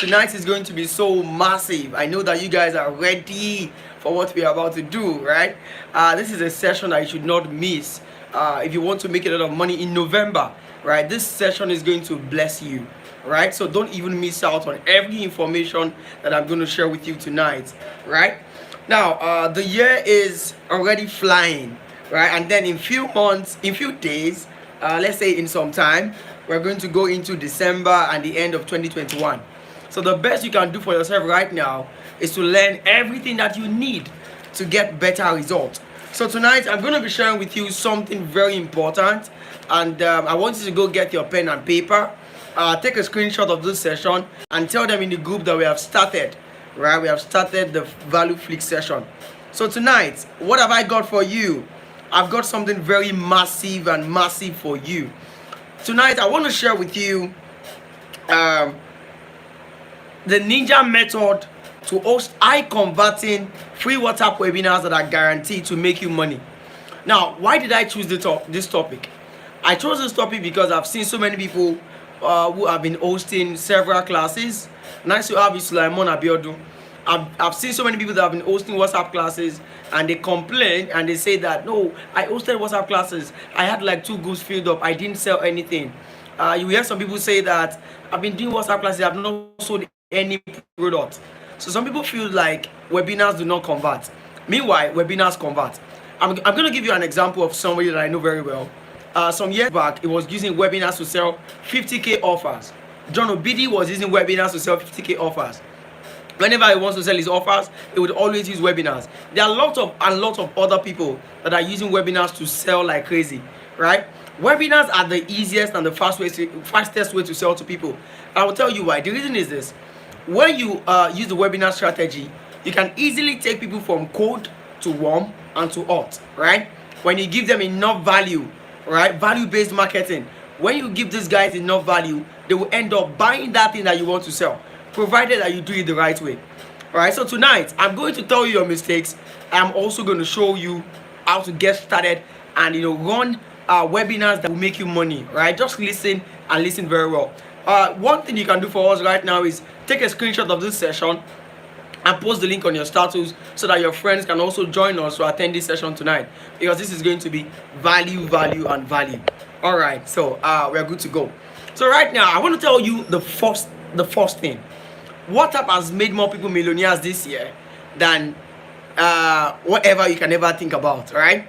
Tonight is going to be so massive. I know that you guys are ready for what we are about to do, right? This is a session that you should not miss if you want to make a lot of money in November, right? This session is going to bless you, right? So don't even miss out on every information that I'm going to share with you tonight, right? Now, the year is already flying, right? And then in few months, in few days, let's say in some time, we're going to go into December and the end of 2021. So the best you can do for yourself right now is to learn everything that you need to get better results. So tonight I'm going to be sharing with you something very important, and I want you to go get your pen and paper, take a screenshot of this session, and tell them in the group that we have started. Right, we have started the Value Flick session. So tonight, what have I got for you? I've got something very massive for you. Tonight, I want to share with you the ninja method to host high converting free WhatsApp webinars that are guaranteed to make you money. Now, why did I choose this topic? I chose this topic because I've seen so many people who have been hosting several classes. Nice to have you, Sulaiman Abiodun. I've seen so many people that have been hosting WhatsApp classes, and they complain and they say that, no, I hosted WhatsApp classes, I had like 2 groups filled up, I didn't sell anything. You hear some people say that I've been doing WhatsApp classes, I've not sold any product. So some people feel like webinars do not convert. Meanwhile, webinars convert. I'm going to give you an example of somebody that I know very well. Some years back, he was using webinars to sell 50K offers. John Obidi was using webinars to sell 50K offers. Whenever he wants to sell his offers, he would always use webinars. There are lots of other people that are using webinars to sell like crazy, right? Webinars are the easiest and the fastest way to sell to people. I will tell you why. The reason is this: when you use the webinar strategy, you can easily take people from cold to warm and to hot, right? When you give them enough value, right? Value-based marketing. When you give these guys enough value, they will end up buying that thing that you want to sell, provided that you do it the right way. Alright, so tonight I'm going to tell you your mistakes. I'm also going to show you how to get started and run webinars that will make you money. Right, just listen and listen very well. One thing you can do for us right now is take a screenshot of this session and post the link on your status so that your friends can also join us to attend this session tonight, because this is going to be value and value. All right, so we're good to go. So right now I want to tell you the first thing. WhatsApp has made more people millionaires this year than whatever you can ever think about. Right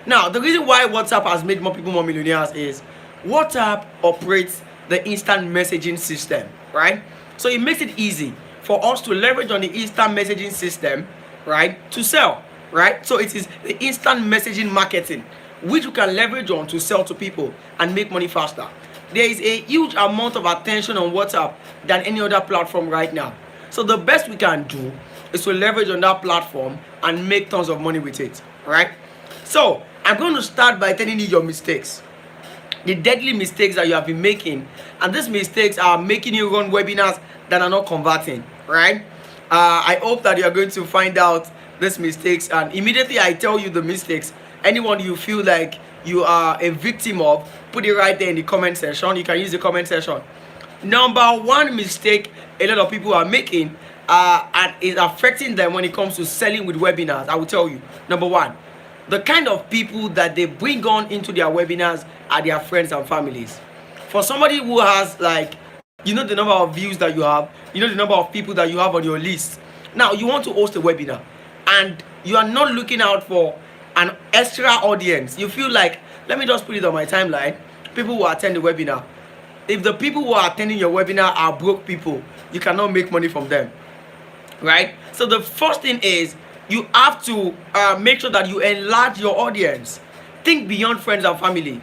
now, the reason why WhatsApp has made more people more millionaires is WhatsApp operates the instant messaging system, right? So it makes it easy for us to leverage on the instant messaging system, right, to sell, right? So it is the instant messaging marketing which you can leverage on to sell to people and make money faster. There is a huge amount of attention on WhatsApp than any other platform right now. So the best we can do is to leverage on that platform and make tons of money with it, right? So I'm going to start by telling you your mistakes, the deadly mistakes that you have been making, and these mistakes are making you run webinars that are not converting, right? I hope that you are going to find out these mistakes, and immediately I tell you the mistakes, anyone you feel like you are a victim of, put it right there in the comment section. You can use the comment section. Number one mistake a lot of people are making and is affecting them when it comes to selling with webinars, I will tell you. Number one, the kind of people that they bring on into their webinars are their friends and families. For somebody who has, like, the number of views that you have, the number of people that you have on your list. Now you want to host a webinar and you are not looking out for an extra audience. You feel like, let me just put it on my timeline, people who attend the webinar. If the people who are attending your webinar are broke people, you cannot make money from them, right? So the first thing is you have to make sure that you enlarge your audience. Think beyond friends and family.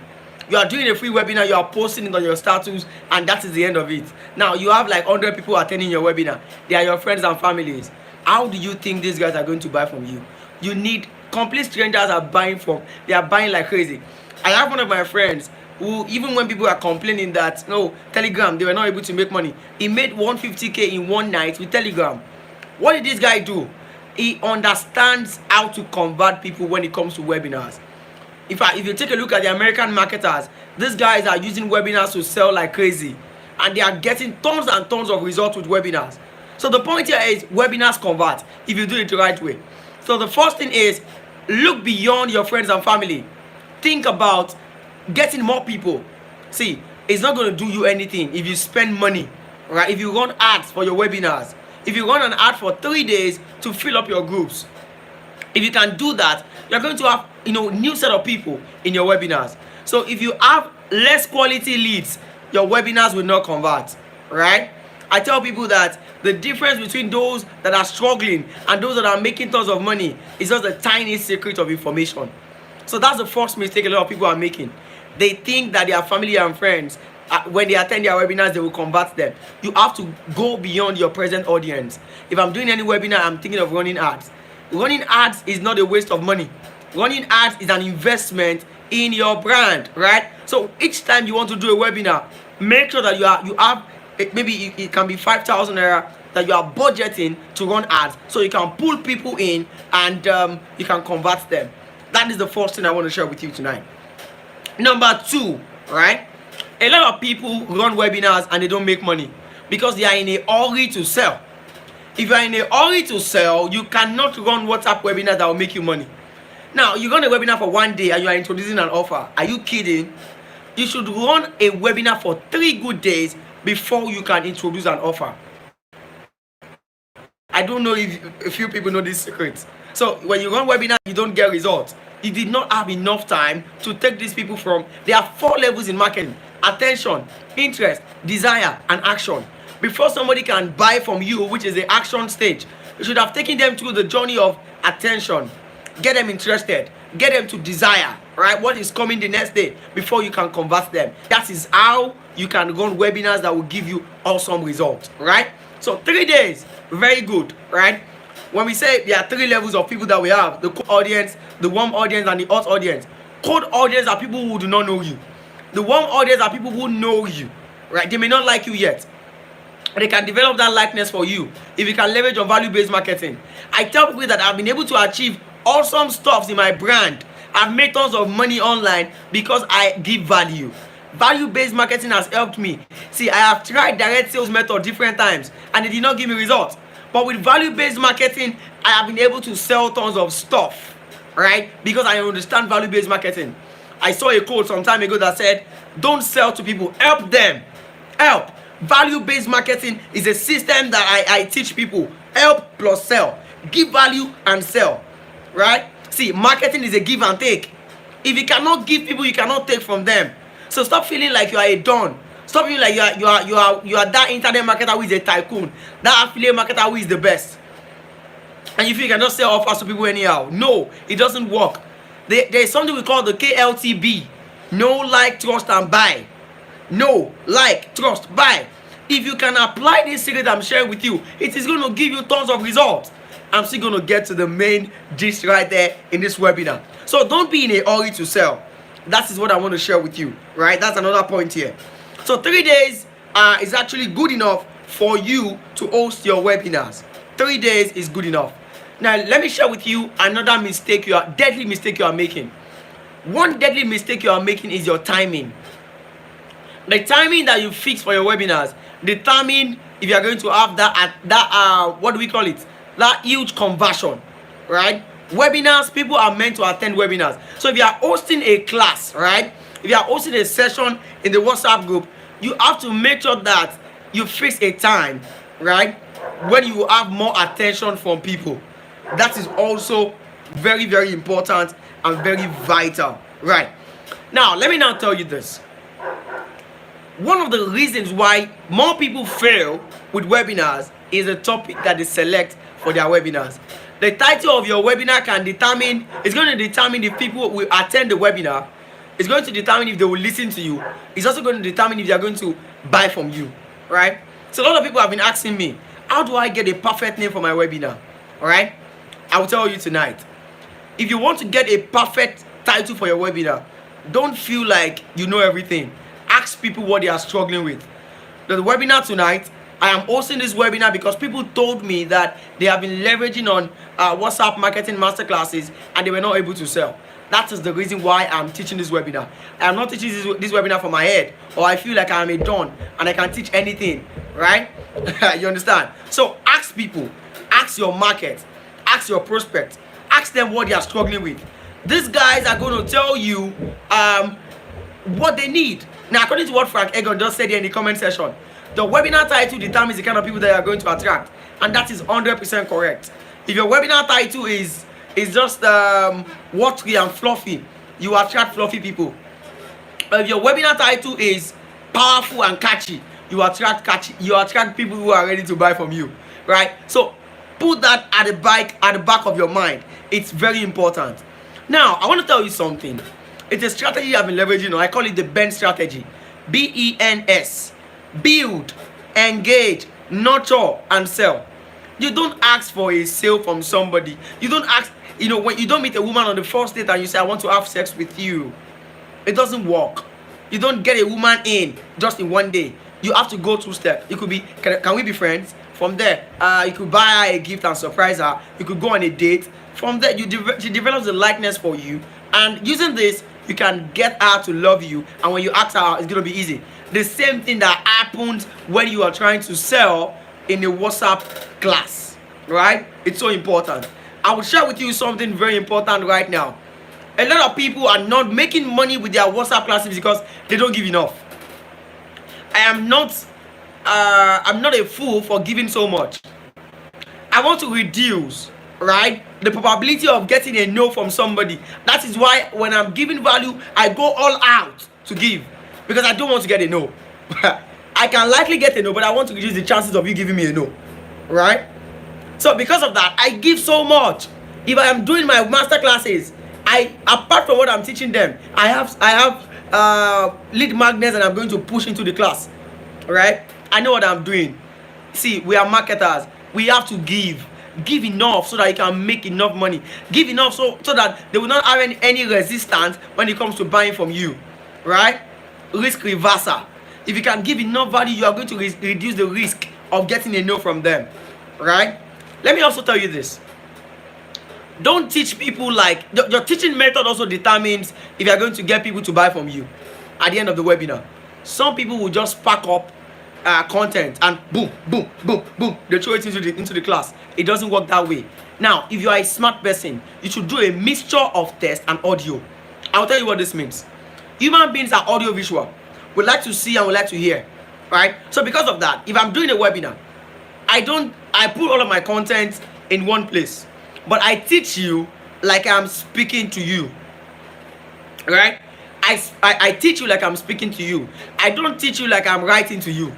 You are doing a free webinar, you are posting it on your status, and that is the end of it. Now you have like 100 people attending your webinar. They are your friends and families. How do you think these guys are going to buy from you? You need complete strangers are buying from. They are buying like crazy. I have one of my friends who, even when people are complaining that no Telegram, they were not able to make money, he made 150K in one night with Telegram. What did this guy do? He understands how to convert people when it comes to webinars. If you take a look at the American marketers, these guys are using webinars to sell like crazy. and they are getting tons and tons of results with webinars. So the point here is webinars convert if you do it the right way. So the first thing is look beyond your friends and family. Think about getting more people. See, it's not going to do you anything if you spend money, right? If you run ads for your webinars, if you run an ad for 3 days to fill up your groups, if you can do that, you're going to have new set of people in your webinars. So if you have less quality leads, your webinars will not convert, right? I tell people that the difference between those that are struggling and those that are making tons of money is just a tiny secret of information. So that's the first mistake a lot of people are making. They think that their family and friends, when they attend their webinars, they will convert them. You have to go beyond your present audience. If I'm doing any webinar, I'm thinking of running ads. Running ads is not a waste of money. Running ads is an investment in your brand, right? So each time you want to do a webinar, make sure that you have maybe it can be 5,000 naira that you are budgeting to run ads, so you can pull people in and you can convert them. That is the first thing I want to share with you tonight. Number 2, right? A lot of people run webinars and they don't make money because they are in a hurry to sell. If you are in a hurry to sell, you cannot run WhatsApp webinars that will make you money. Now, you run a webinar for 1 day and you are introducing an offer. Are you kidding? You should run a webinar for 3 good days before you can introduce an offer. I don't know if a few people know this secret. So when you run webinar, you don't get results. You did not have enough time to take these people from. There are 4 levels in marketing: attention, interest, desire, and action. Before somebody can buy from you, which is the action stage, you should have taken them through the journey of attention. Get them interested, get them to desire, right? What is coming the next day before you can convert them. That is how you can run webinars that will give you awesome results, right? So 3 days, very good, right? When we say there are 3 levels of people that we have: the cold audience, the warm audience, and the hot audience. Cold audience are people who do not know you. The warm audience are people who know you, right? They may not like you yet. They can develop that likeness for you if you can leverage on value-based marketing. I tell people that I've been able to achieve awesome stuff in my brand. I've made tons of money online because I give value. Value-based marketing has helped me. See, I have tried direct sales method different times and it did not give me results. But with value-based marketing, I have been able to sell tons of stuff, right? Because I understand value-based marketing. I saw a quote some time ago that said, don't sell to people, help them. Help. Value-based marketing is a system that I teach people. Help plus sell. Give value and sell, right? See, marketing is a give and take. If you cannot give people, you cannot take from them. So stop feeling like you are a don. Stop feeling like you are that internet marketer who is a tycoon, that affiliate marketer who is the best. And you feel you can just sell offers to people anyhow. No, it doesn't work. There is something we call the KLTB. Know, like, trust, and buy. Know, like, trust, buy. If you can apply this secret I'm sharing with you, it is going to give you tons of results. I'm still going to get to the main gist right there in this webinar. So don't be in a hurry to sell. That is what I want to share with you, right? That's another point here. So 3 days is actually good enough for you to host your webinars. 3 days is good enough. Now, let me share with you another deadly mistake you are making. One deadly mistake you are making is your timing. The timing that you fix for your webinars determine if you are going to have what do we call it? That huge conversion, right? Webinars, people are meant to attend webinars. So if you are hosting a class, right? If you are hosting a session in the WhatsApp group, you have to make sure that you fix a time, right? When you have more attention from people. That is also very, very important and very vital, right? Now, let me now tell you this. One of the reasons why more people fail with webinars is the topic that they select for their webinars. The title of your webinar is going to determine if people will attend the webinar. It's going to determine if they will listen to you. It's also going to determine if they are going to buy from you, right? So a lot of people have been asking me, how do I get a perfect name for my webinar? All right, I will tell you tonight. If you want to get a perfect title for your webinar, don't feel like you know everything. Ask people what they are struggling with. The webinar tonight, I am hosting this webinar because people told me that they have been leveraging on WhatsApp marketing masterclasses and they were not able to sell. That is the reason why I'm teaching this webinar. I am not teaching this webinar for my head, or I feel like I am a don and I can teach anything, right? You understand? So ask people, ask your market, ask your prospect, ask them what they are struggling with. These guys are going to tell you what they need. Now, according to what Frank Egon just said here in the comment section, the webinar title determines the kind of people that you are going to attract, and that is 100% correct. If your webinar title is just watery and fluffy, you attract fluffy people. But if your webinar title is powerful and catchy, you attract people who are ready to buy from you, right? So put that at the back of your mind. It's very important. Now, I want to tell you something. It's a strategy I've been leveraging. I call it the BENS strategy. BENS. Build, engage, nurture, and sell. You don't ask for a sale from somebody. You don't ask, when you don't meet a woman on the first date and you say, I want to have sex with you. It doesn't work. You don't get a woman in just in one day. You have to go through steps. It could be, can we be friends? From there, you could buy her a gift and surprise her. You could go on a date. From there, she develops a likeness for you. And using this, you can get her to love you. And when you ask her, it's going to be easy. The same thing that happens when you are trying to sell in a WhatsApp class, right? It's so important. I will share with you something very important right now. A lot of people are not making money with their WhatsApp classes because they don't give enough. I'm not a fool for giving so much. I want to reduce, right, the probability of getting a no from somebody. That is why when I'm giving value, I go all out to give, because I don't want to get a no. I can likely get a no, but I want to reduce the chances of you giving me a no, right? So because of that, I give so much. If I am doing my master classes, apart from what I'm teaching them, I have lead magnets and I'm going to push into the class, right? I know what I'm doing. See, we are marketers. We have to give enough so that you can make enough money. Give enough so that they will not have any resistance when it comes to buying from you, right? Risk reversal. If you can give enough value, you are going to reduce the risk of getting a no from them, right? Let me also tell you this. Don't teach people like your teaching method also determines if you are going to get people to buy from you at the end of the webinar. Some people will just pack up content and boom, boom, boom, boom, they throw it into the class. It doesn't work that way. Now, if you are a smart person, you should do a mixture of text and audio. I'll tell you what this means. Human beings are audio visual. We like to see and we like to hear, right? So because of that, if I'm doing a webinar, I put all of my content in one place, but I teach you like I'm speaking to you, right? I teach you like I'm speaking to you. I don't teach you like I'm writing to you.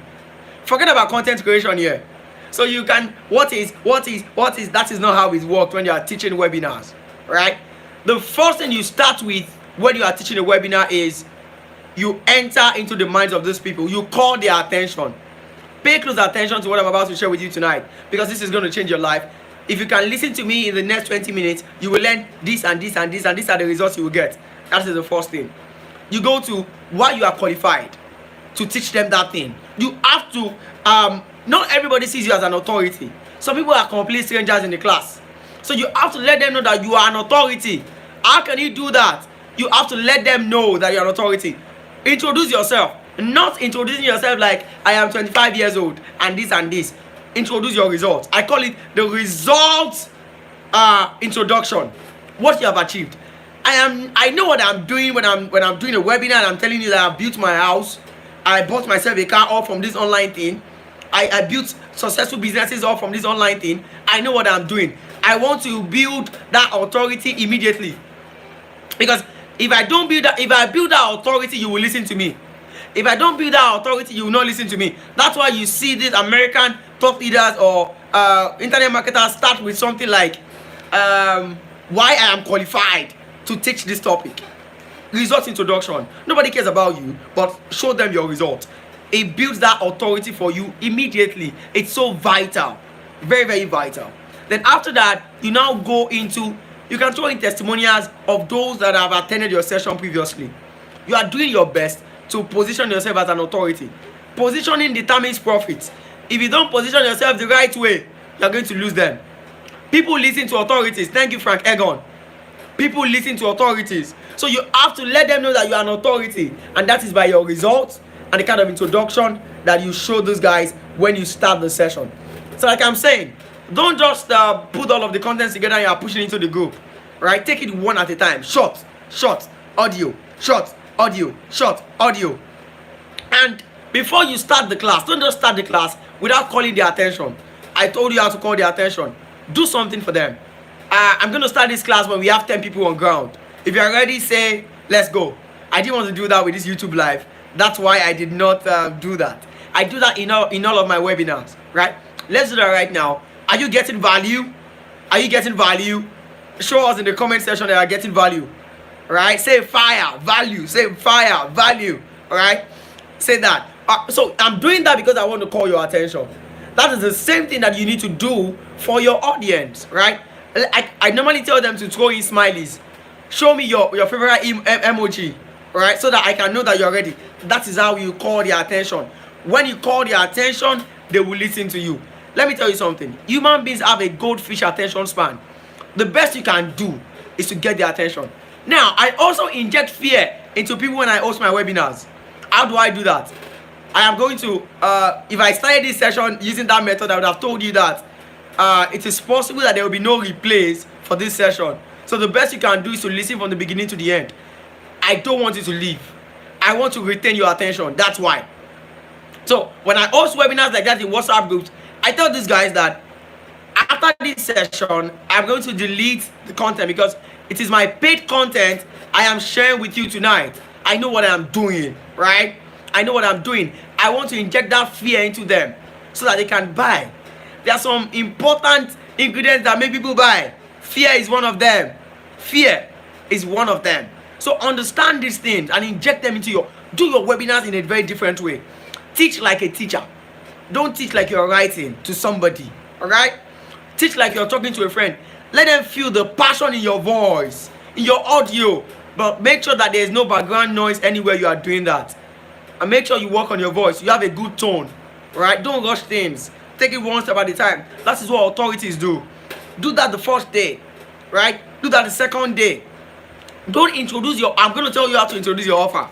Forget about content creation here. So you can, what is, that is not how it works when you are teaching webinars, right? The first thing you start with when you are teaching a webinar is you enter into the minds of these people. You call their attention. Pay close attention to what I'm about to share with you tonight, because this is going to change your life. If you can listen to me in the next 20 minutes, you will learn this and this and this, and these are the results you will get. That is the first thing. You go to why you are qualified to teach them that thing. You have to, not everybody sees you as an authority. Some people are complete strangers in the class. So you have to let them know that you are an authority. How can you do that? You have to let them know that you are an authority. Introduce yourself. Not introducing yourself like, I am 25 years old and this and this. Introduce your results. I call it the results introduction. What you have achieved. I know what I'm doing when I'm doing a webinar and I'm telling you that I built my house. I bought myself a car all from this online thing. I built successful businesses all from this online thing. I know what I'm doing. I want to build that authority immediately. Because if I build that authority, you will listen to me. If I don't build that authority, you will not listen to me. That's why you see these American top leaders or internet marketers start with something like why I am qualified to teach this topic. Results introduction. Nobody cares about you, but show them your result. It builds that authority for you immediately. It's so vital. Very, very vital. Then after that, you now go into, you can throw in testimonials of those that have attended your session previously. You are doing your best to position yourself as an authority. Positioning determines profits. If you don't position yourself the right way, you're going to lose them. People listen to authorities. Thank you, Frank Egon. People listen to authorities. So you have to let them know that you are an authority, and that is by your results and the kind of introduction that you show those guys when you start the session. So like I'm saying, don't just put all of the contents together and you are pushing into the group, right? Take it one at a time. Short audio, short audio. And before you start the class, don't just start the class without calling their attention. I told you how to call their attention. Do something for them. I'm going to start this class when we have 10 people on ground. If you're ready, say, let's go. I didn't want to do that with this YouTube live. That's why I did not do that. I do that in all of my webinars, right? Let's do that right now. Are you getting value? Are you getting value? Show us in the comment section that you are getting value, right? Say fire, value. Say fire, value, all right? Say that. So I'm doing that because I want to call your attention. That is the same thing that you need to do for your audience, right? I normally tell them to throw in smileys. Show me your favorite emoji, right? So that I can know that you're ready. That is how you call their attention. When you call their attention, they will listen to you. Let me tell you something. Human beings have a goldfish attention span. The best you can do is to get their attention. Now, I also inject fear into people when I host my webinars. How do I do that? I am going to, if I started this session using that method, I would have told you that it is possible that there will be no replays for this session. So the best you can do is to listen from the beginning to the end. I don't want you to leave. I want to retain your attention. That's why. So when I host webinars like that in WhatsApp groups, I tell these guys that after this session, I'm going to delete the content because it is my paid content I am sharing with you tonight. I know what I'm doing, right? I know what I'm doing. I want to inject that fear into them so that they can buy. There are some important ingredients that make people buy. Fear is one of them. Fear is one of them. So understand these things and inject them into do your webinars in a very different way. Teach like a teacher. Don't teach like you're writing to somebody. Alright? Teach like you're talking to a friend. Let them feel the passion in your voice, in your audio. But make sure that there is no background noise anywhere you are doing that. And make sure you work on your voice. You have a good tone. Right? Don't rush things. Take it one step at a time. That is what authorities do. Do that the first day. Right? Do that the second day. Don't introduce I'm going to tell you how to introduce your offer.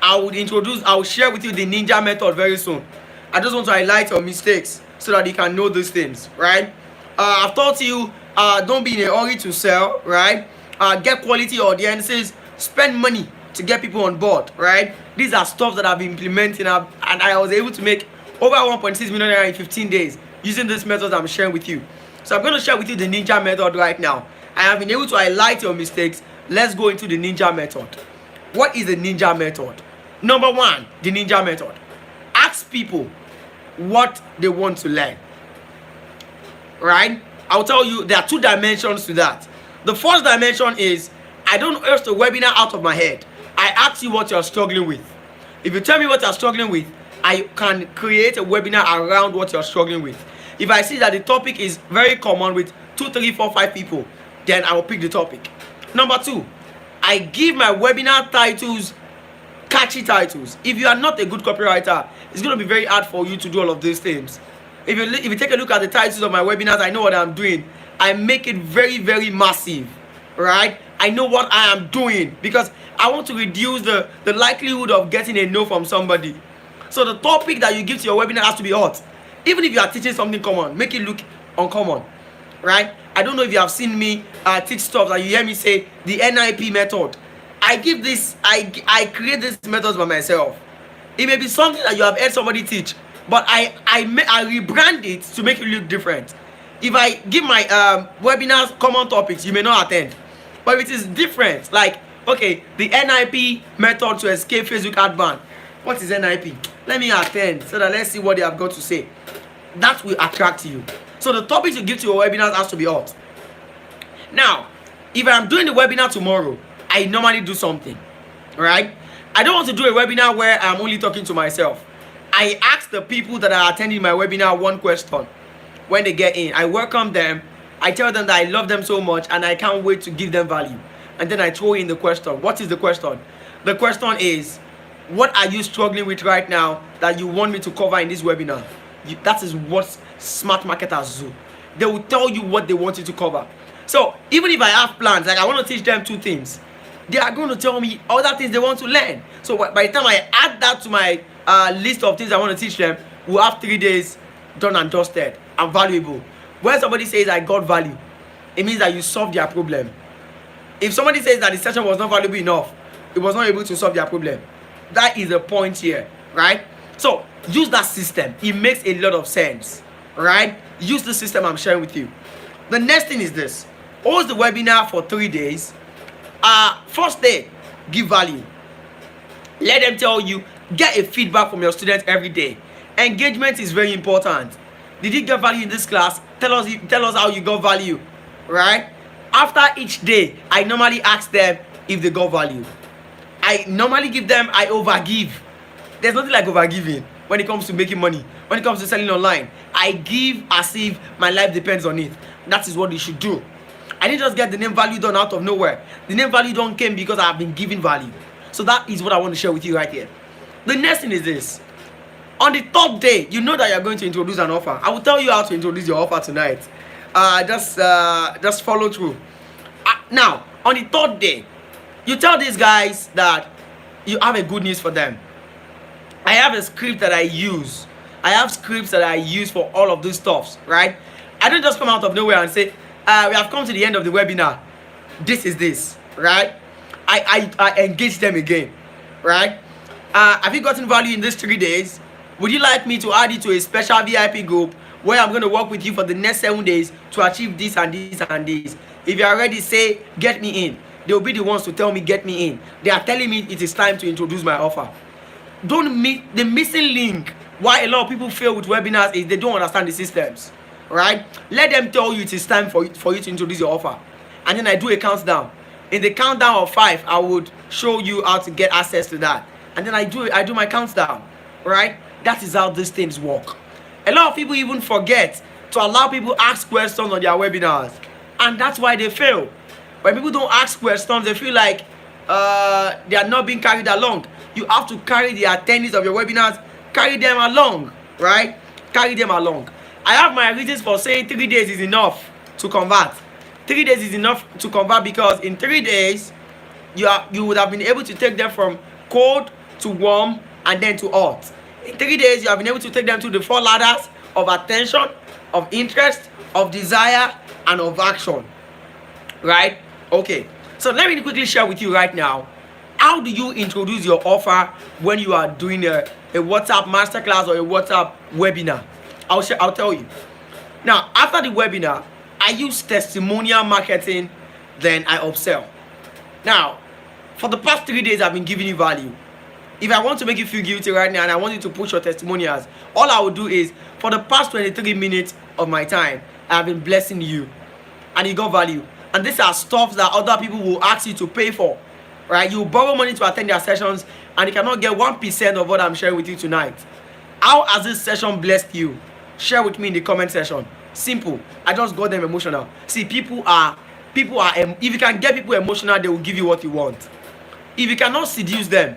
I will share with you the ninja method very soon. I just want to highlight your mistakes so that you can know these things, right? I've taught you, don't be in a hurry to sell, right? Get quality audiences, spend money to get people on board, right? These are stuff that I've been implementing, and I was able to make over 1.6 million in 15 days using this method I'm sharing with you. So I'm going to share with you the ninja method right now. I have been able to highlight your mistakes. Let's go into the ninja method. What is the ninja method? Number one, the ninja method. Ask people what they want to learn. Right? I'll tell you there are two dimensions to that. The first dimension is I don't host a webinar out of my head. I ask you what you're struggling with. If you tell me what you're struggling with, I can create a webinar around what you're struggling with. If I see that the topic is very common with 2, 3, 4, 5 people, then I will pick the topic. Number two, I give my webinar titles catchy titles. If you are not a good copywriter, it's going to be very hard for you to do all of these things. If you take a look at the titles of my webinars, I know what I'm doing. I make it very, very massive, right? I know what I am doing because I want to reduce the likelihood of getting a no from somebody. So the topic that you give to your webinar has to be hot. Even if you are teaching something common, make it look uncommon, right? I don't know if you have seen me teach stuff that you hear me say the NIP method. I create this methods by myself. It may be something that you have heard somebody teach, but I rebrand it to make it look different. If I give my webinars common topics, you may not attend. But if it is different, like, okay, the NIP method to escape Facebook ad ban. What is NIP? Let me attend so that let's see what they have got to say. That will attract you. So the topics you give to your webinars has to be hot. Now, if I'm doing the webinar tomorrow, I normally do something, right? I don't want to do a webinar where I'm only talking to myself. I ask the people that are attending my webinar one question when they get in. I welcome them. I tell them that I love them so much and I can't wait to give them value. And then I throw in the question. What is the question? The question is, what are you struggling with right now that you want me to cover in this webinar? That is what smart marketers do. They will tell you what they want you to cover. So even if I have plans, like I want to teach them 2 things, they are going to tell me other things they want to learn. So by the time I add that to my list of things I want to teach them, we'll have 3 days done and dusted and valuable. When somebody says I got value, it means that you solved their problem. If somebody says that the session was not valuable enough, it was not able to solve their problem, that is the point here, right? So use that system. It makes a lot of sense, right? Use the system I'm sharing with you. The next thing is this: host the webinar for 3 days. First day, give value. Let them tell you, get a feedback from your students every day. Engagement is very important. Did you get value in this class? Tell us how you got value, right? After each day, I normally ask them if they got value. I normally give them, I overgive. There's nothing like overgiving when it comes to making money. When it comes to selling online, I give as if my life depends on it. That is what you should do. I didn't just get the name value done out of nowhere. The name value done came because I have been giving value. So that is what I want to share with you right here. The next thing is this: on the 3rd day, you know that you're going to introduce an offer. I will tell you how to introduce your offer tonight. Just follow through. Now, on the 3rd day, you tell these guys that you have a good news for them. I have a script that I use. I have scripts that I use for all of these stuffs, right? I don't just come out of nowhere and say, we have come to the end of the webinar. This is this, right? I engage them again, right? Have you gotten value in these 3 days? Would you like me to add you to a special VIP group where I'm going to work with you for the next 7 days to achieve this and this and this? If you are ready, say, get me in. They will be the ones to tell me, get me in. They are telling me it is time to introduce my offer. Don't miss the missing link. Why a lot of people fail with webinars is they don't understand the systems, right? Let them tell you it is time for you to introduce your offer. And then I do a countdown. In the countdown of 5, I would show you how to get access to that. And then I do my countdown, right? That is how these things work. A lot of people even forget to allow people ask questions on their webinars. And that's why they fail. When people don't ask questions, they feel like they are not being carried along. You have to carry the attendees of your webinars, carry them along, right? Carry them along. I have my reasons for saying 3 days is enough to convert. 3 days is enough to convert because in 3 days, you would have been able to take them from cold to warm and then to hot. In 3 days, you have been able to take them to the 4 ladders of attention, of interest, of desire, and of action, right? Okay, so let me quickly share with you right now, how do you introduce your offer when you are doing a WhatsApp masterclass or a WhatsApp webinar? I'll tell you. Now, after the webinar, I use testimonial marketing, then I upsell. Now, for the past 3 days, I've been giving you value. If I want to make you feel guilty right now and I want you to push your testimonials, all I will do is, for the past 23 minutes of my time, I've been blessing you and you got value. And these are stuff that other people will ask you to pay for, right? You borrow money to attend their sessions and you cannot get 1% of what I'm sharing with you tonight. How has this session blessed you? Share with me in the comment section. Simple. I just got them emotional. See, people are, if you can get people emotional, they will give you what you want. If you cannot seduce them,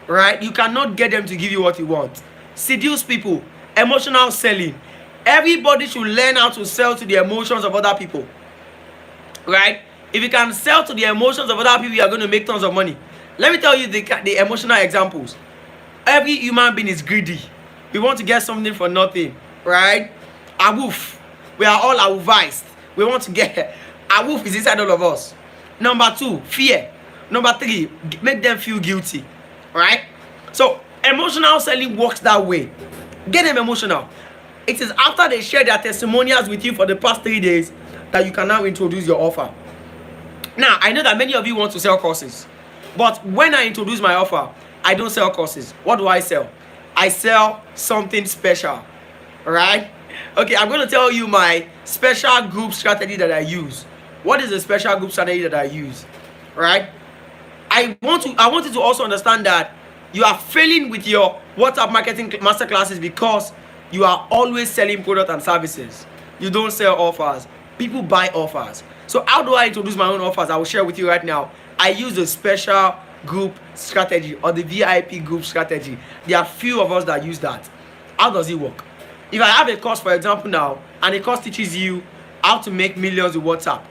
right, you cannot get them to give you what you want. Seduce people. Emotional selling. Everybody should learn how to sell to the emotions of other people, right? If you can sell to the emotions of other people, you are going to make tons of money. Let me tell you the emotional examples. Every human being is greedy. We want to get something for nothing, right? Awoof. We are all awoovised. We want to get awoof is inside all of us. Number 2, fear. Number 3, make them feel guilty, right? So emotional selling works that way. Get them emotional. It is after they share their testimonials with you for the past 3 days that you can now introduce your offer. Now, I know that many of you want to sell courses, but when I introduce my offer, I don't sell courses. What do I sell? I sell something special, right? Okay, I'm going to tell you my special group strategy that I use. What is the special group strategy that I use, right? I want you to also understand that you are failing with your WhatsApp marketing masterclasses because you are always selling products and services. You don't sell offers. People buy offers. So how do I introduce my own offers? I will share with you right now. I use the special group strategy or the VIP group strategy. There are few of us that use that. How does it work? If I have a course, for example, now, and the course teaches you how to make millions with WhatsApp,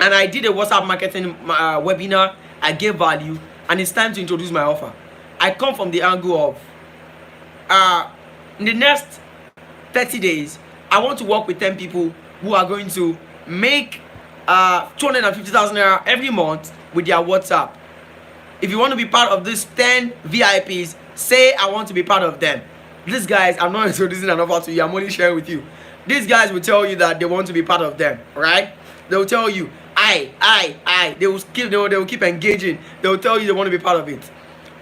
and I did a WhatsApp marketing webinar. I gave value, and it's time to introduce my offer. I come from the angle of in the next 30 days, I want to work with 10 people who are going to make 250,000 naira every month with their WhatsApp. If you want to be part of these 10 VIPs, say I want to be part of them. These guys, I'm not introducing an offer to you, I'm only sharing with you. These guys will tell you that they want to be part of them, right? They will tell you, they will keep engaging. They will tell you they want to be part of it.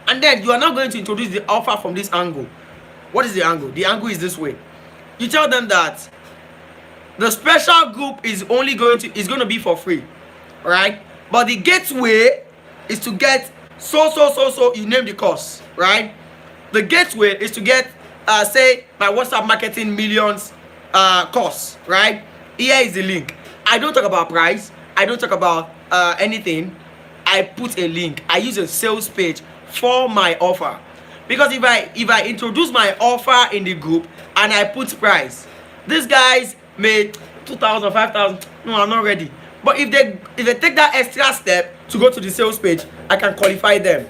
And then you are not going to introduce the offer from this angle. What is the angle? The angle is this way. You tell them that the special group is only going to be for free, right? But the gateway is to get so you name the course, right? The gateway is to get say my WhatsApp marketing millions course, right? Here is the link. I don't talk about price, I don't talk about anything. I put a link. I use a sales page for my offer, because if I introduce my offer in the group and I put price, these guys made 2,000, 5,000. No, I'm not ready. But if they take that extra step to go to the sales page, I can qualify them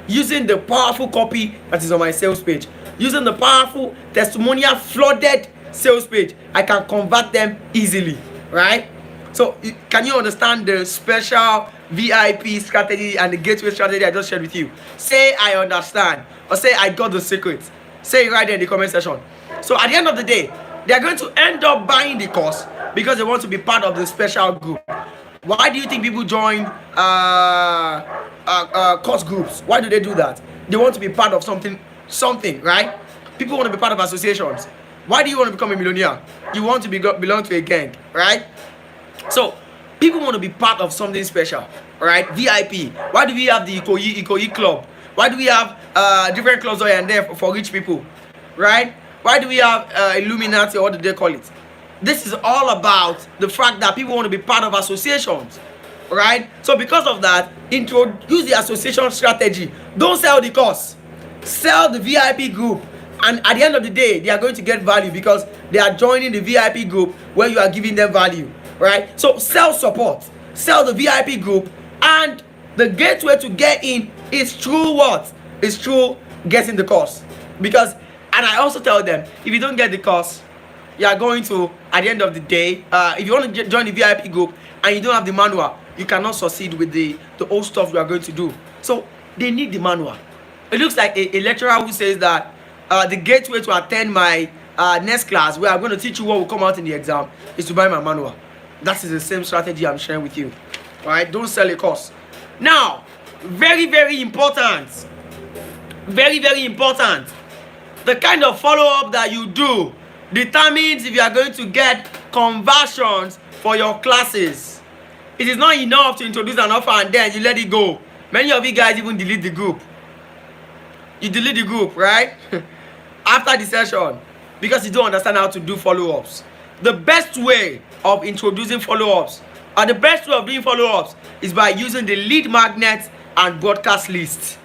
using the powerful copy that is on my sales page, using the powerful testimonial flooded sales page. I can convert them easily, right? So can you understand the special VIP strategy and the gateway strategy I just shared with you? Say I understand, or say I got the secret. Say it right there in the comment section. So at the end of the day, they are going to end up buying the course because they want to be part of the special group. Why do you think people join course groups? Why do they do that? They want to be part of something, right? People want to be part of associations. Why do you want to become a millionaire? You want to belong to a gang, right? So people want to be part of something special, right? VIP. Why do we have the Ikoyi club? Why do we have different clubs here and there for rich people, right? Why do we have Illuminati, or what do they call it? This is all about the fact that people want to be part of associations, right? So because of that, introduce the association strategy. Don't sell the course, sell the VIP group, and at the end of the day, they are going to get value because they are joining the VIP group where you are giving them value, right? So sell support, sell the VIP group, and the gateway to get in is through what? It's through getting the course. Because, and I also tell them, if you don't get the course, you are going to, at the end of the day, if you want to join the VIP group and you don't have the manual, you cannot succeed with the old stuff you are going to do. So they need the manual. It looks like a lecturer who says that the gateway to attend my next class, where I'm going to teach you what will come out in the exam, is to buy my manual. That is the same strategy I'm sharing with you. All right, don't sell a course. Now, very important, very important. The kind of follow-up that you do determines if you are going to get conversions for your classes. It is not enough to introduce an offer and then you let it go. Many of you guys even delete the group. You delete the group, right? After the session, because you don't understand how to do follow-ups. The best way of introducing follow-ups, and the best way of doing follow-ups, is by using the lead magnet and broadcast list.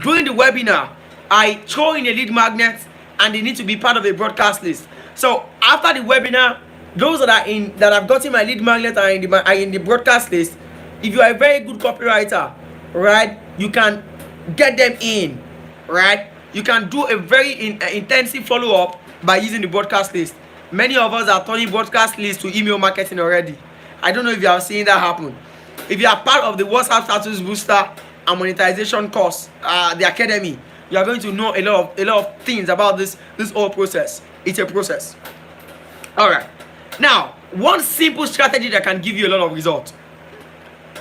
During the webinar, I throw in a lead magnet and they need to be part of a broadcast list. So after the webinar, those that have gotten my lead magnet are in the broadcast list. If you are a very good copywriter, right, you can get them in, right? You can do a very intensive follow-up by using the broadcast list. Many of us are turning broadcast lists to email marketing already. I don't know if you have seen that happen. If you are part of the WhatsApp status booster and monetization course, the academy, you are going to know a lot of things about this whole process. It's a process. All right. Now, one simple strategy that can give you a lot of results.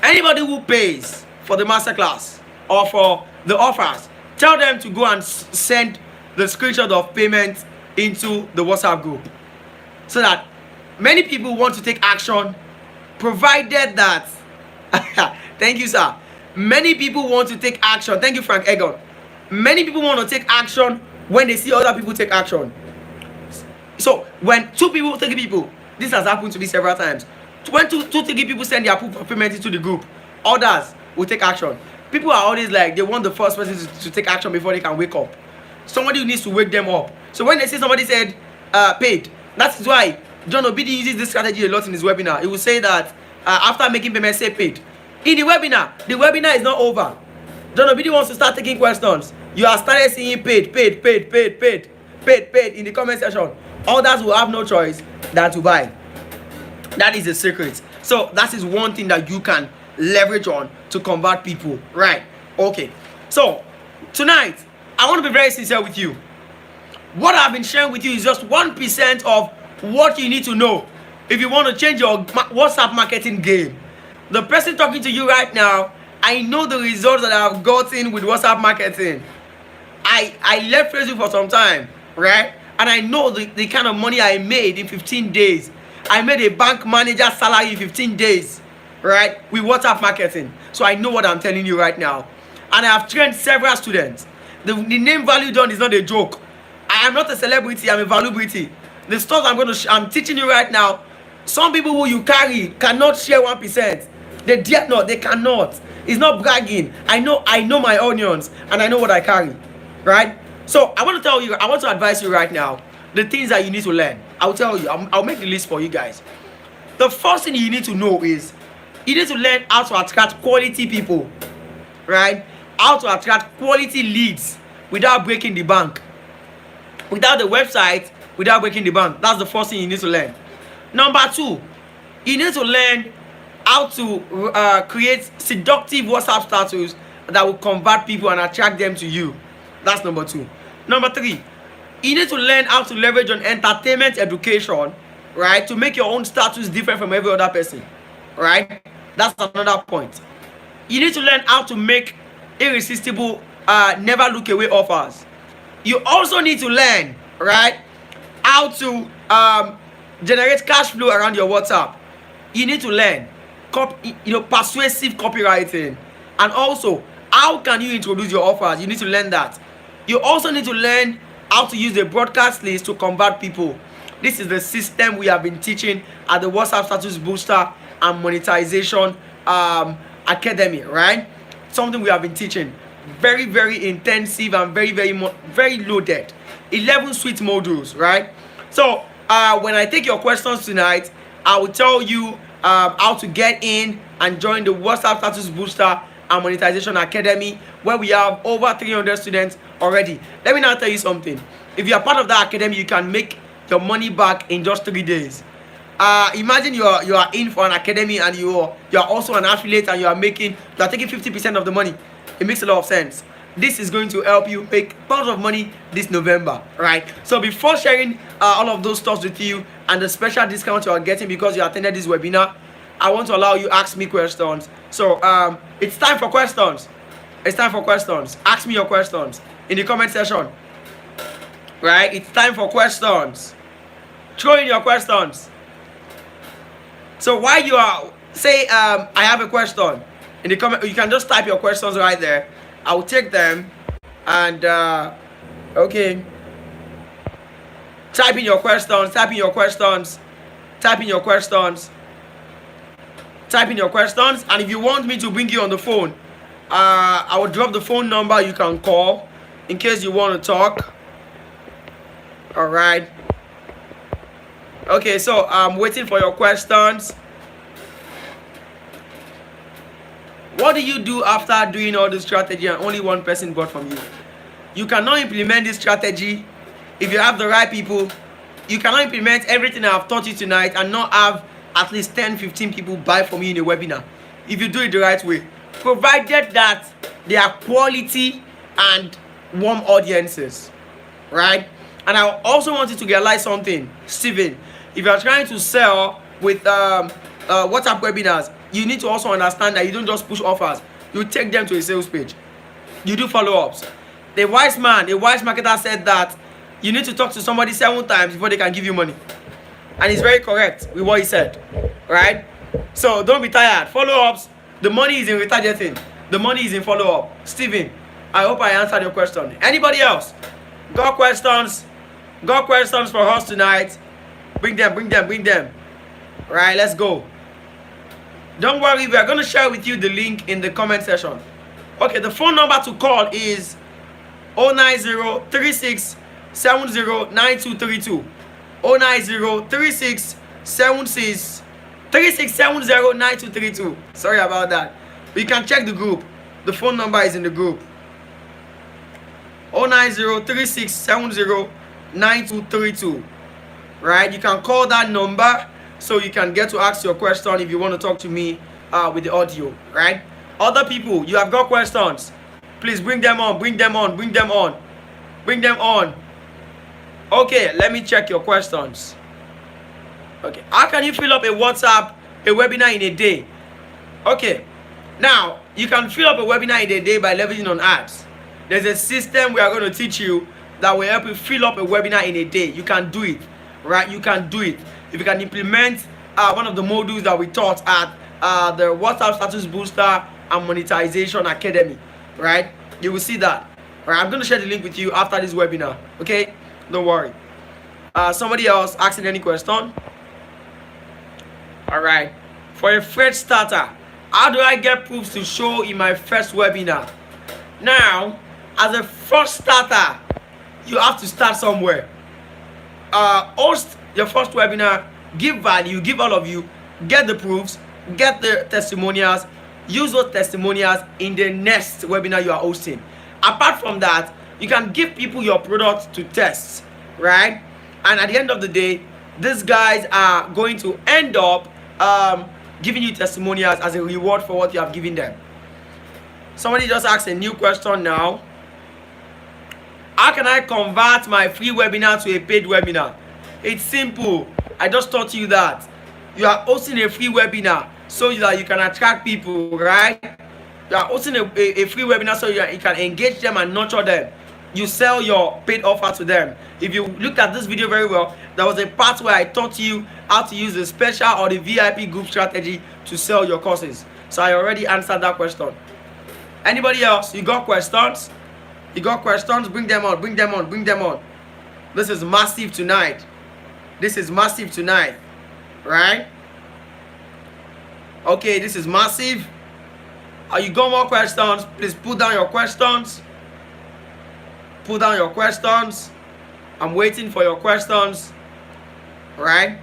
Anybody who pays for the masterclass or for the offers, tell them to go and send the screenshot of payment into the WhatsApp group, so that many people want to take action, provided that thank you, sir. Many people want to take action. Thank you, Frank Egon. Many people want to take action when they see other people take action. So when two people take people, this has happened to me several times. When two people send their proof of payment into the group, others will take action. People are always like, they want the first person to take action before they can wake up. Somebody needs to wake them up. So when they see somebody said paid, that is why John Obidi uses this strategy a lot in his webinar. He will say that after making payment, say paid. In the webinar is not over. John Obidi wants to start taking questions. You have started seeing paid in the comment section. Others will have no choice than to buy. That is the secret. So that is one thing that you can leverage on to convert people, right? Okay. So tonight, I want to be very sincere with you. What I've been sharing with you is just 1% of what you need to know if you want to change your WhatsApp marketing game. The person talking to you right now, I know the results that I've gotten with WhatsApp marketing. I left Facebook for some time, right? And I know the kind of money I made in 15 days. I made a bank manager salary in 15 days, right? With WhatsApp marketing. So I know what I'm telling you right now. And I have trained several students. The name value done is not a joke. I am not a celebrity, I'm a valuability. The stuff I'm teaching you right now, some people who you carry cannot share 1%. They dare not, they cannot. It's not bragging. I know my onions and I know what I carry, right? So I want to advise you right now the things that you need to learn. I'll tell you, I'll make the list for you guys. The first thing you need to know is you need to learn how to attract quality people, right? How to attract quality leads without breaking the bank. Without the website, without breaking the bank. That's the first thing you need to learn. Number 2, you need to learn how to create seductive WhatsApp status that will convert people and attract them to you. That's number 2. Number 3, you need to learn how to leverage on entertainment education, right, to make your own status different from every other person, right? That's another point. You need to learn how to make irresistible, never look away offers. You also need to learn, right, how to generate cash flow around your WhatsApp. You need to learn persuasive copywriting, and also how can you introduce your offers. You need to learn that. You also need to learn how to use the broadcast list to convert people. This is the system we have been teaching at the WhatsApp Status Booster and Monetization Academy, right? Something we have been teaching. Very, very intensive and very loaded. 11 sweet modules, right? So when I take your questions tonight, I will tell you how to get in and join the WhatsApp Status Booster and Monetization Academy, where we have over 300 students already. Let me now tell you something. If you are part of that academy, you can make your money back in just 3 days. Imagine you are in for an academy and you are also an affiliate and you are taking 50% of the money. It makes a lot of sense. This is going to help you make tons of money this November, right? So before sharing all of those stuff with you and the special discount you are getting because you attended this webinar, I want to allow you to ask me questions. So it's time for questions. It's time for questions. Ask me your questions in the comment section. Right? It's time for questions. Throw in your questions. So while you are I have a question in the comment, you can just type your questions right there. I will take them and okay. Type in your questions. Type in your questions. Type in your questions. Type in your questions. And if you want me to bring you on the phone, I will drop the phone number you can call in case you want to talk. All right. Okay, so I'm waiting for your questions. What do you do after doing all this strategy and only one person bought from you? You cannot implement this strategy if you have the right people. You cannot implement everything I've taught you tonight and not have at least 10-15 people buy from you in a webinar. If you do it the right way, provided that they are quality and warm audiences, right? And I also want you to realize something, Steven. If you are trying to sell with WhatsApp webinars, you need to also understand that you don't just push offers. You take them to a sales page. You do follow-ups. A wise marketer said that you need to talk to somebody 7 times before they can give you money. And he's very correct with what he said, right? So don't be tired. Follow-ups, the money is in retargeting. The money is in follow-up. Steven, I hope I answered your question. Anybody else? Got questions? Got questions for us tonight? Bring them. Right, let's go. Don't worry, we are going to share with you the link in the comment section. Okay, the phone number to call is 09036709232. 09036769232. 36709232. Sorry about that. You can check the group. The phone number is in the group. 09036709232. Right? You can call that number so you can get to ask your question if you want to talk to me with the audio. Right? Other people, you have got questions. Please bring them on. Bring them on. Bring them on. Bring them on. Okay, let me check your questions. Okay, how can you fill up a WhatsApp, a webinar in a day? Okay, now you can fill up a webinar in a day by leveraging on ads. There's a system we are going to teach you that will help you fill up a webinar in a day. You can do it, right? You can do it. If you can implement one of the modules that we taught at the WhatsApp Status Booster and Monetization Academy, right? You will see that. All right, I'm going to share the link with you after this webinar, okay? Don't worry. Somebody else asking any question? All right. For a fresh starter, how do I get proofs to show in my first webinar? Now, as a first starter, you have to start somewhere. Host your first webinar, give value, give all of you, get the proofs, get the testimonials, use those testimonials in the next webinar you are hosting. Apart from that, you can give people your product to test, right? And at the end of the day, these guys are going to end up giving you testimonials as a reward for what you have given them. Somebody just asked a new question now. How can I convert my free webinar to a paid webinar? It's simple. I just taught you that. You are hosting a free webinar so that you can attract people, right? You are hosting a free webinar so you can engage them and nurture them. You sell your paid offer to them. If you look at this video very well, there was a part where I taught you how to use the special or the VIP group strategy to sell your courses. So I already answered that question. Anybody else? You got questions? You got questions? Bring them on, bring them on, bring them on. This is massive tonight. This is massive tonight. Right? Okay, this is massive. You got more questions? Please put down your questions. Put down your questions. I'm waiting for your questions. Right?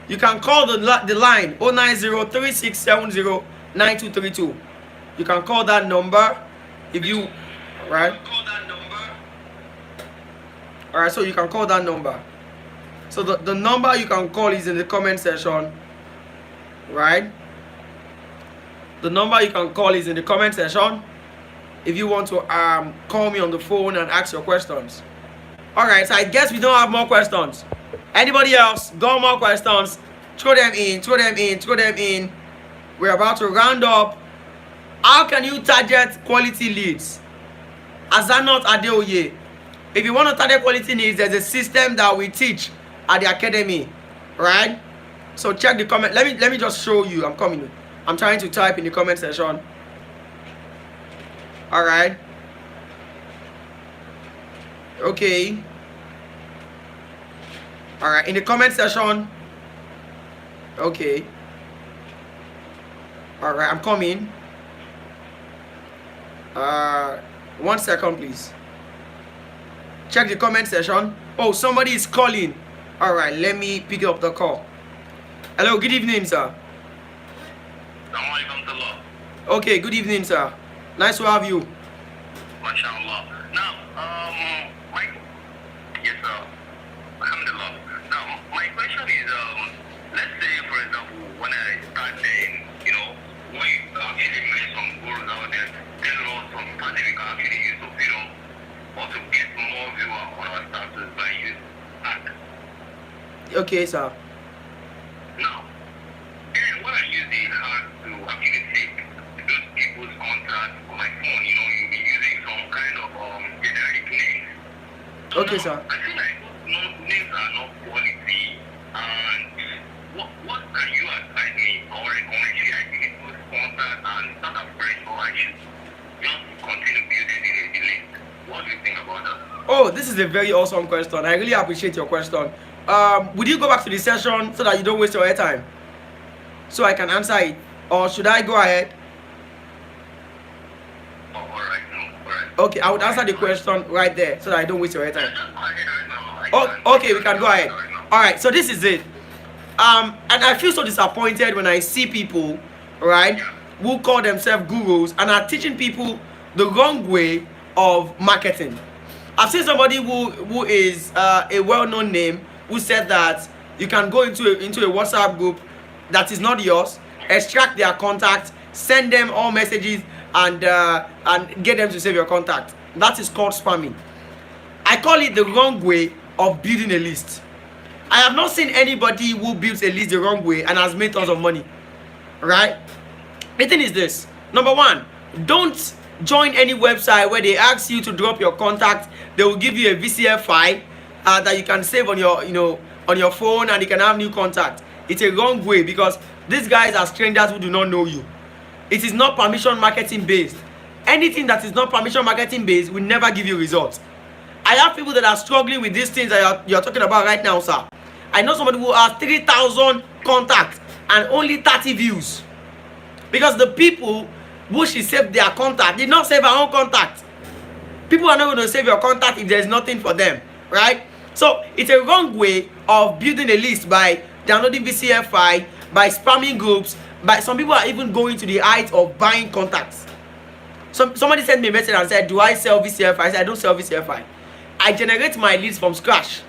You can call the line 09036709232. You can call that number if you, right? Alright, so you can call that number. So the number you can call is in the comment section. Right? The number you can call is in the comment section if you want to call me on the phone and ask your questions. Alright, so I guess we don't have more questions. Anybody else got more questions? Throw them in, throw them in, throw them in. We're about to round up. How can you target quality leads? Azanot Adeoye. If you want to target quality leads, there's a system that we teach at the academy, right? So check the comment. Let me just show you. I'm coming. I'm trying to type in the comment section. All right. Okay. All right. In the comment section. Okay. All right. I'm coming. 1 second, please. Check the comment section. Oh, somebody is calling. All right. Let me pick up the call. Hello. Good evening, sir. Okay. Good evening, sir. Nice to have you. MashaAllah. Now, yes, sir. Alhamdulillah. Now, my question is, let's say, for example, when I start saying, when you actually make some goals out there, there's also some strategy we can actually use to, or to get more viewers on our status by using that. Okay, sir. Now, and when I use the ad to actually take those people's contact on my phone, you'll be using some kind of generic names. Okay, now, sir. I feel like those names are not quality. And what can you advise me or recommend? Should I take those contacts and start afresh, or I should just continue building the link? What do you think about that? Oh, this is a very awesome question. I really appreciate your question. Would you go back to the session so that you don't waste your time? So I can answer it. Or should I go ahead? Oh, alright, no, alright. Okay, I would answer the question right there so that I don't waste your time. Just go ahead right now. Oh, okay, we can go ahead. Alright, so this is it. And I feel so disappointed when I see people, right, who call themselves gurus and are teaching people the wrong way of marketing. I've seen somebody who is a well-known name who said that you can go into a WhatsApp group that is not yours, extract their contact, send them all messages, and get them to save your contact. That is called spamming. I call it the wrong way of building a list. I have not seen anybody who builds a list the wrong way and has made tons of money. Right? The thing is this. Number one, don't join any website where they ask you to drop your contact. They will give you a VCF file that you can save on your on your phone, and you can have new contact. It's a wrong way because these guys are strangers who do not know you. It is not permission marketing based. Anything that is not permission marketing based will never give you results. I have people that are struggling with these things that you're talking about right now, sir. I know somebody who has 3,000 contacts and only 30 views. Because the people who she saved their contact did not save her own contact. People are not going to save your contact if there's nothing for them, right? So it's a wrong way of building a list by downloading VCF file, by spamming groups, by some people are even going to the height of buying contacts. Somebody sent me a message and said, do I sell VCF file? I said, I don't sell VCF file. I generate my leads from scratch,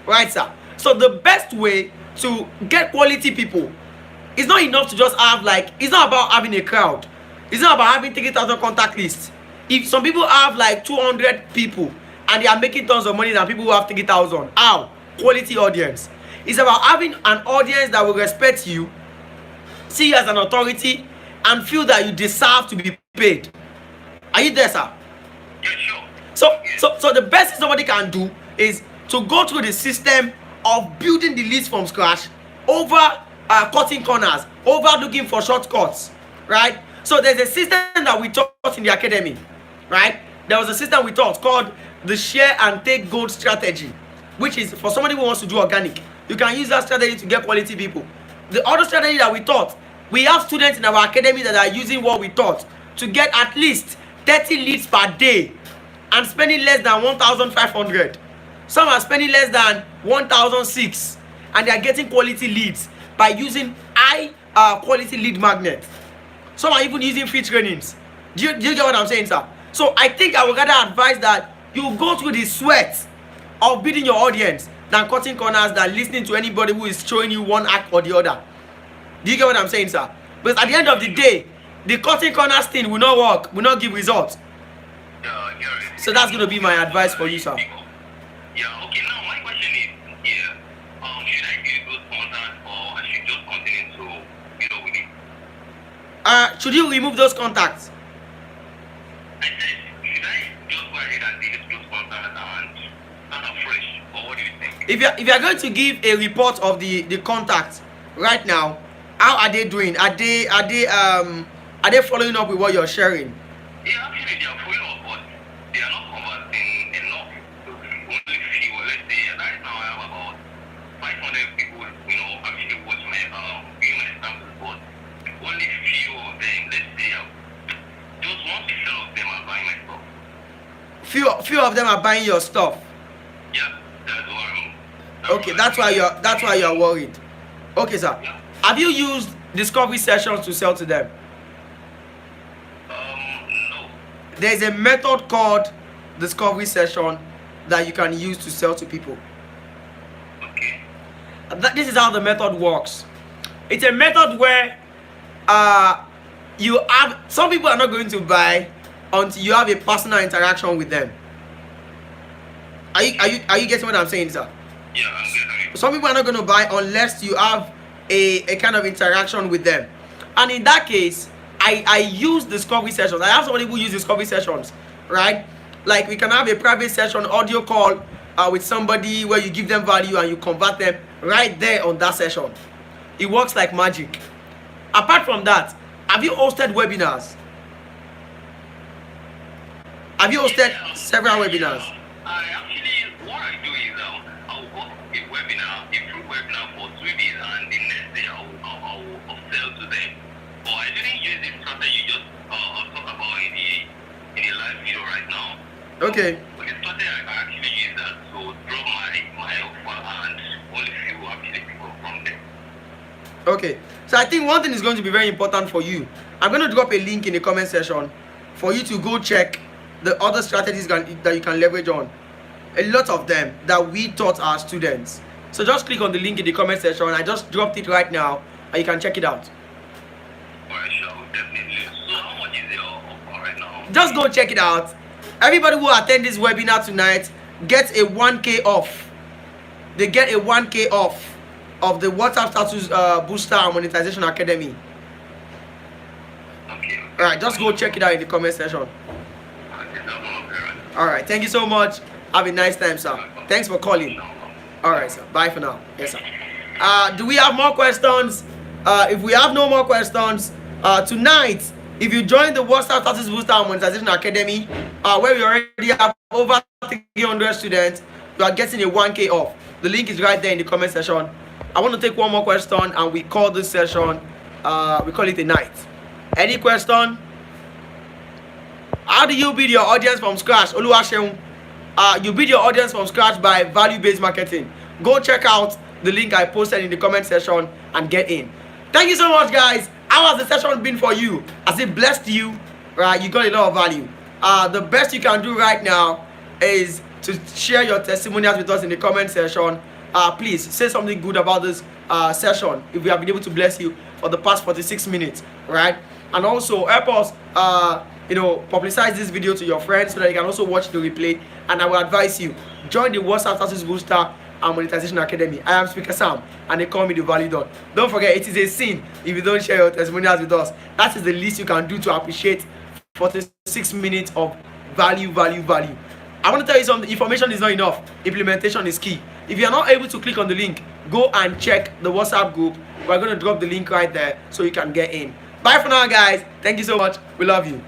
right, sir? So the best way to get quality people is not enough to just have it's not about having a crowd. It's not about having 3,000 contact lists. If some people have 200 people and they are making tons of money than people who have 3,000, how? Quality audience. It's about having an audience that will respect you, see you as an authority, and feel that you deserve to be paid. Are you there, sir? Yeah, sure. So the best thing somebody can do is to go through the system of building the list from scratch, over cutting corners, over looking for shortcuts, right? So there's a system that we taught in the academy, right? There was a system we taught called the share and take gold strategy, which is for somebody who wants to do organic. You can use that strategy to get quality people. The other strategy that we taught, we have students in our academy that are using what we taught to get at least 30 leads per day and spending less than 1,500. Some are spending less than 1,006, and they are getting quality leads by using high quality lead magnets. Some are even using free trainings. Do you get what I'm saying, sir? So I think I would rather advise that you go through the sweat of building your audience than cutting corners, than listening to anybody who is showing you one act or the other. Do you get what I'm saying, sir? Because at the end of the day, the cutting corners thing will not work, will not give results. So that's going to be my advice for you, sir. Yeah, okay. Now my question is here, should I use those contacts or I should just continue to, with it? Should you remove those contacts? I said, should I just go ahead and delete those contacts and start afresh, or what do you think? If you are going to give a report of the contacts right now, how are they doing? Are they following up with what you're sharing? Yeah, actually they are following up, but they are not converting enough to only few. Let's say right now I have about 500 people, actually watch my view my samples, but only few of them, let's say just 1% of them are buying my stuff. Few of them are buying your stuff. Yeah, that's what Okay, that's why you're worried. Okay, sir. Yeah. Have you used discovery sessions to sell to them? No. There's a method called discovery session that you can use to sell to people. Okay. This is how the method works. It's a method where you have some people are not going to buy until you have a personal interaction with them. Are you getting what I'm saying, sir? Yeah, I'm getting it. Some people are not going to buy unless you have a kind of interaction with them. And in that case, I use discovery sessions. I have somebody who uses discovery sessions, right? Like we can have a private session, audio call with somebody where you give them value and you convert them right there on that session. It works like magic. Apart from that, have you hosted webinars? Have you hosted several webinars? What I do is I'll host a webinar, a free webinar for 3 days, and the next day I'll sell to them. But I didn't use this strategy just talk about in the live video right now. Okay. But the strategy I actually use that to drop my offer and only few actually people from them. Okay, so I think one thing is going to be very important for you. I'm going to drop a link in the comment section for you to go check the other strategies that you can leverage on. A lot of them that we taught our students. So just click on the link in the comment section. I just dropped it right now and you can check it out. Alright, sure, definitely. So how much is your offer right now? Just go check it out. Everybody who attend this webinar tonight gets a 1K off. They get a 1K off of the WhatsApp Status Booster and Monetization Academy. Okay. Alright, just go check it out in the comment section. Alright, thank you so much. Have a nice time, sir. Thanks for calling. Alright, sir. Bye for now. Yes, sir. Do we have more questions? If we have no more questions, tonight, if you join the WhatsApp Status Booster and Monetization Academy, where we already have over 300 students, you are getting a 1K off. The link is right there in the comment section. I want to take one more question and we call this session, we call it a night. Any question? How do you build your audience from scratch? Oluwaseun. You build your audience from scratch by value-based marketing. Go check out the link I posted in the comment section and get in. Thank you so much, guys. How has the session been for you? Has it blessed you? Right, you got a lot of value. The best you can do right now is to share your testimonials with us in the comment section. Please say something good about this session if we have been able to bless you for the past 46 minutes, right? And also help us publicize this video to your friends so that you can also watch the replay. And I will advise you, join the WhatsApp Status Booster and Monetization Academy. I am Speaker Sam and they call me the Value Don. Don't forget, it is a sin if you don't share your testimonials with us. That is the least you can do to appreciate 46 minutes of value. I want to tell you something. Information is not enough. Implementation is key. If you are not able to click on the link, go and check the WhatsApp group. We're going to drop the link right there so you can get in. Bye for now, guys. Thank you so much. We love you.